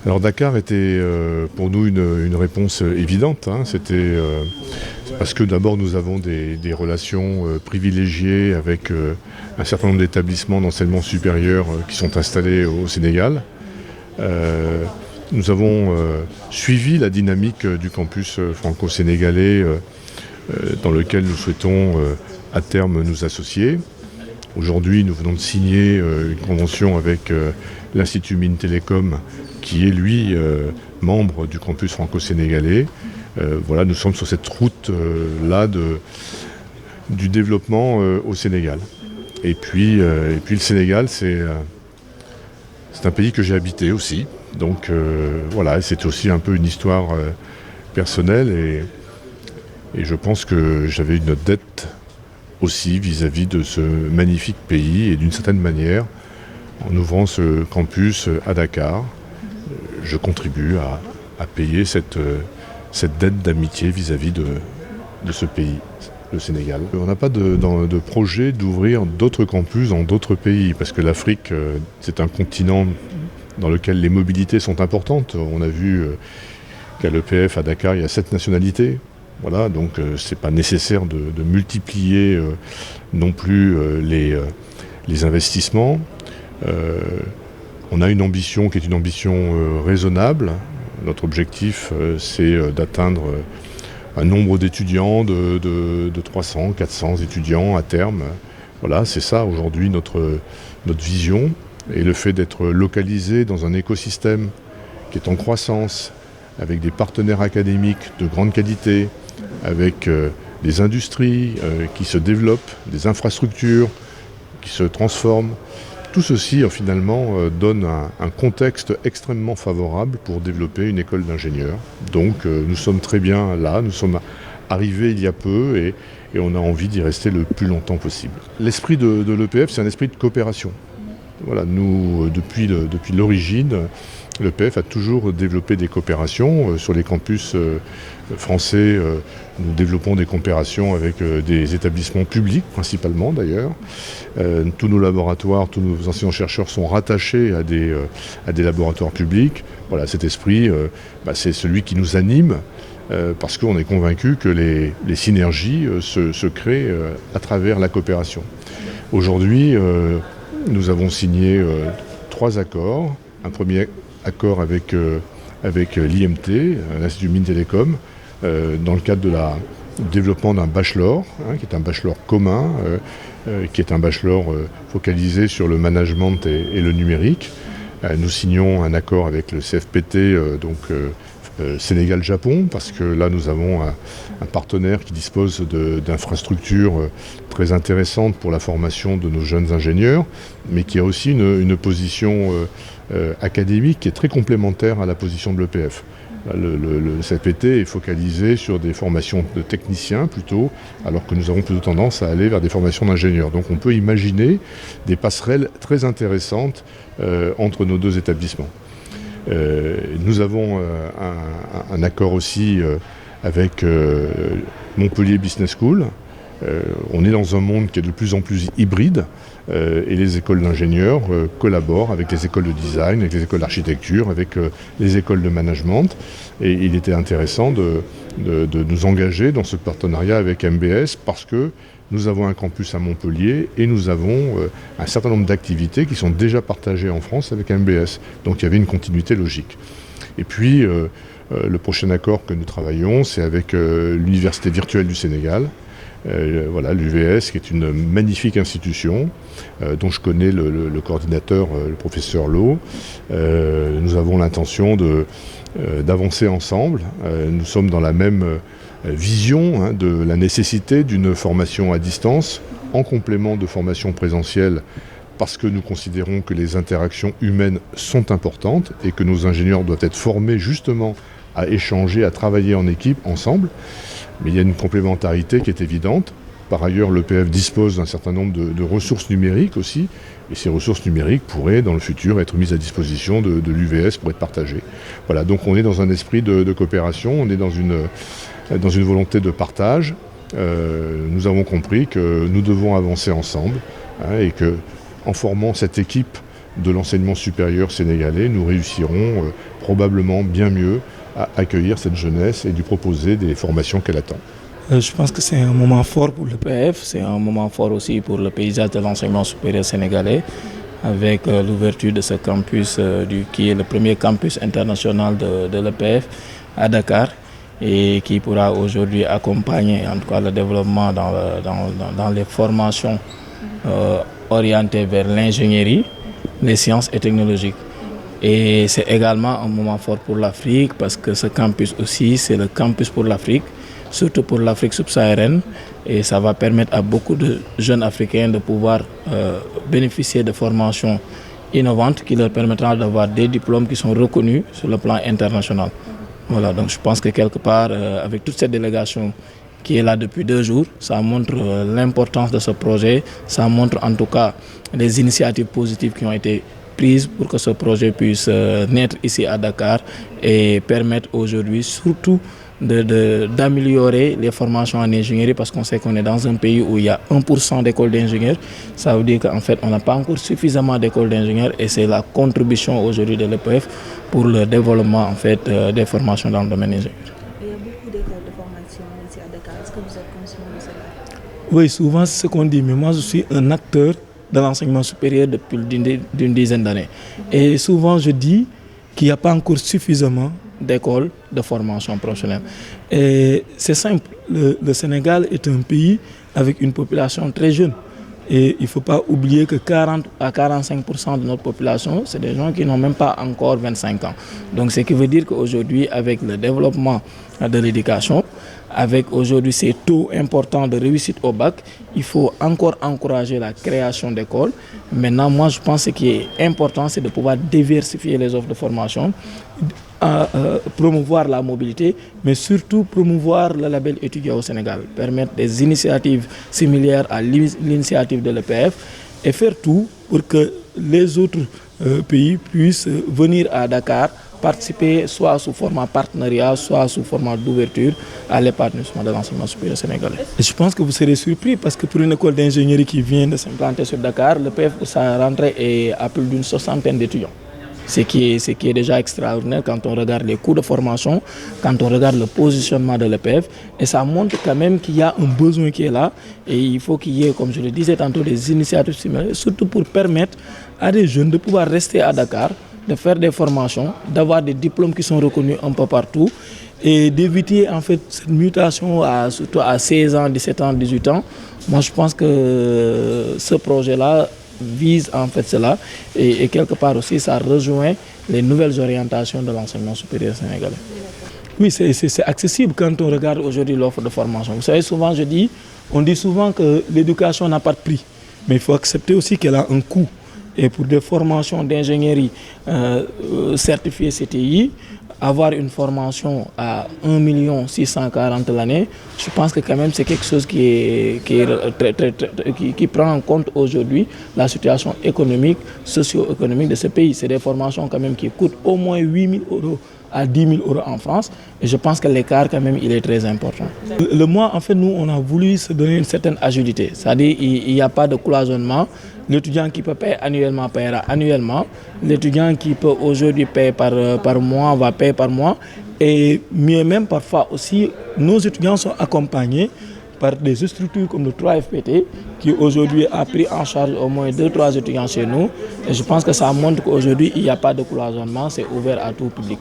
Alors Dakar était pour nous une réponse évidente. C'était parce que d'abord nous avons des relations privilégiées avec un certain nombre d'établissements d'enseignement supérieur qui sont installés au Sénégal. Nous avons suivi la dynamique du campus franco-sénégalais dans lequel nous souhaitons à terme nous associer. Aujourd'hui, nous venons de signer une convention avec l'Institut Mines Télécom qui est lui membre du campus franco-sénégalais. Voilà, nous sommes sur cette route-là du développement au Sénégal. Et puis le Sénégal, c'est un pays que j'ai habité aussi. Donc voilà, c'est aussi un peu une histoire personnelle et je pense que j'avais une dette aussi vis-à-vis de ce magnifique pays et d'une certaine manière, en ouvrant ce campus à Dakar, je contribue à payer cette dette d'amitié vis-à-vis de ce pays, le Sénégal. On n'a pas de projet d'ouvrir d'autres campus dans d'autres pays, parce que l'Afrique, c'est un continent dans lequel les mobilités sont importantes. On a vu qu'à l'EPF, à Dakar, il y a 7 nationalités. Voilà, donc c'est pas nécessaire de multiplier non plus les investissements. On a une ambition qui est une ambition raisonnable. Notre objectif, c'est d'atteindre un nombre d'étudiants de 300, 400 étudiants à terme. Voilà, c'est ça aujourd'hui notre vision. Et le fait d'être localisé dans un écosystème qui est en croissance, avec des partenaires académiques de grande qualité, avec des industries qui se développent, des infrastructures qui se transforment. Tout ceci, finalement, donne un contexte extrêmement favorable pour développer une école d'ingénieurs. Donc, nous sommes très bien là, nous sommes arrivés il y a peu et on a envie d'y rester le plus longtemps possible. L'esprit de l'EPF, c'est un esprit de coopération. Voilà, nous, depuis l'origine, l'EPF a toujours développé des coopérations. Sur les campus français, nous développons des coopérations avec des établissements publics, principalement d'ailleurs. Tous nos laboratoires, tous nos enseignants-chercheurs sont rattachés à des laboratoires publics. Voilà, cet esprit, c'est celui qui nous anime, parce qu'on est convaincu que les synergies se créent à travers la coopération. Aujourd'hui, nous avons signé 3 accords. Un premier accord avec l'IMT, l'Institut Mines Télécom, dans le cadre du développement d'un bachelor, qui est un bachelor commun, qui est un bachelor focalisé sur le management et le numérique. Nous signons un accord avec le CFPT, Sénégal-Japon, parce que là nous avons un partenaire qui dispose d'infrastructures très intéressantes pour la formation de nos jeunes ingénieurs, mais qui a aussi une position académique qui est très complémentaire à la position de l'EPF. Le CFPT est focalisé sur des formations de techniciens plutôt, alors que nous avons plutôt tendance à aller vers des formations d'ingénieurs. Donc on peut imaginer des passerelles très intéressantes entre nos 2 établissements. Nous avons un accord aussi avec Montpellier Business School. On est dans un monde qui est de plus en plus hybride et les écoles d'ingénieurs collaborent avec les écoles de design, avec les écoles d'architecture, avec les écoles de management. Et il était intéressant de nous engager dans ce partenariat avec MBS parce que nous avons un campus à Montpellier et nous avons un certain nombre d'activités qui sont déjà partagées en France avec MBS. Donc il y avait une continuité logique. Et puis le prochain accord que nous travaillons, c'est avec l'Université virtuelle du Sénégal. Voilà, l'UVS, qui est une magnifique institution dont je connais le coordinateur, le professeur Lowe. Nous avons l'intention d'avancer ensemble. Nous sommes dans la même vision de la nécessité d'une formation à distance en complément de formation présentielle, parce que nous considérons que les interactions humaines sont importantes et que nos ingénieurs doivent être formés justement à échanger, à travailler en équipe, ensemble. Mais il y a une complémentarité qui est évidente. Par ailleurs, l'EPF dispose d'un certain nombre de ressources numériques aussi, et ces ressources numériques pourraient, dans le futur, être mises à disposition de l'UVS pour être partagées. Voilà, donc on est dans un esprit de coopération, on est dans une volonté de partage. Nous avons compris que nous devons avancer ensemble hein, et qu'en formant cette équipe de l'enseignement supérieur sénégalais, nous réussirons probablement bien mieux à accueillir cette jeunesse et lui proposer des formations qu'elle attend. Je pense que c'est un moment fort pour l'EPF, c'est un moment fort aussi pour le paysage de l'enseignement supérieur sénégalais, avec l'ouverture de ce campus qui est le premier campus international de l'EPF à Dakar et qui pourra aujourd'hui accompagner en tout cas le développement dans les formations orientées vers l'ingénierie, les sciences et technologies. Et c'est également un moment fort pour l'Afrique parce que ce campus aussi, c'est le campus pour l'Afrique, surtout pour l'Afrique subsaharienne. Et ça va permettre à beaucoup de jeunes Africains de pouvoir bénéficier de formations innovantes qui leur permettront d'avoir des diplômes qui sont reconnus sur le plan international. Voilà, donc je pense que quelque part, avec toute cette délégation qui est là depuis 2 jours, ça montre l'importance de ce projet, ça montre en tout cas les initiatives positives qui ont été prises pour que ce projet puisse naître ici à Dakar et permettre aujourd'hui surtout d'améliorer les formations en ingénierie parce qu'on sait qu'on est dans un pays où il y a 1% d'écoles d'ingénieurs. Ça veut dire qu'en fait on n'a pas encore suffisamment d'écoles d'ingénieurs et c'est la contribution aujourd'hui de l'EPF pour le développement en fait, des formations dans le domaine ingénieur. Il y a beaucoup d'écoles de formation ici à Dakar. Est-ce que vous êtes conscient de cela? Oui, souvent c'est ce qu'on dit, mais moi je suis un acteur de l'enseignement supérieur depuis d'une dizaine d'années. Et souvent je dis qu'il n'y a pas encore suffisamment d'écoles de formation professionnelle. Et c'est simple, le Sénégal est un pays avec une population très jeune. Et il ne faut pas oublier que 40 à 45% de notre population, c'est des gens qui n'ont même pas encore 25 ans. Donc ce qui veut dire qu'aujourd'hui, avec le développement de l'éducation, avec aujourd'hui ces taux importants de réussite au bac, il faut encore encourager la création d'écoles. Maintenant, moi je pense que ce qui est important, c'est de pouvoir diversifier les offres de formation, promouvoir la mobilité, mais surtout promouvoir le label étudiant au Sénégal, permettre des initiatives similaires à l'initiative de l'EPF et faire tout pour que les autres pays puissent venir à Dakar participer soit sous format partenariat, soit sous format d'ouverture à l'épanouissement de l'enseignement supérieur sénégalais. Et je pense que vous serez surpris parce que pour une école d'ingénierie qui vient de s'implanter sur Dakar, l'EPF, sa rentrée est à plus d'une 60aine d'étudiants. Ce qui est déjà extraordinaire quand on regarde les coûts de formation, quand on regarde le positionnement de l'EPF. Et ça montre quand même qu'il y a un besoin qui est là. Et il faut qu'il y ait, comme je le disais tantôt, des initiatives similaires, surtout pour permettre à des jeunes de pouvoir rester à Dakar, de faire des formations, d'avoir des diplômes qui sont reconnus un peu partout et d'éviter en fait cette mutation surtout à 16 ans, 17 ans, 18 ans. Moi je pense que ce projet-là vise en fait cela et quelque part aussi ça rejoint les nouvelles orientations de l'enseignement supérieur sénégalais. Oui, c'est accessible quand on regarde aujourd'hui l'offre de formation. Vous savez, souvent on dit souvent que l'éducation n'a pas de prix, mais il faut accepter aussi qu'elle a un coût. Et pour des formations d'ingénierie certifiées CTI, avoir une formation à 1 640 000 l'année, je pense que quand même c'est quelque chose qui prend en compte aujourd'hui la situation économique, socio-économique de ce pays. C'est des formations quand même qui coûtent au moins 8 000 € à 10 000 € en France. Et je pense que l'écart quand même il est très important. Le mois, en fait, nous on a voulu se donner une certaine agilité. C'est-à-dire il n'y a pas de cloisonnement. L'étudiant qui peut payer annuellement paiera annuellement. L'étudiant qui peut aujourd'hui payer par mois va payer par mois. Et mieux même, parfois aussi, nos étudiants sont accompagnés par des structures comme le 3FPT qui aujourd'hui a pris en charge au moins 2-3 étudiants chez nous. Et je pense que ça montre qu'aujourd'hui, il n'y a pas de cloisonnement, c'est ouvert à tout public.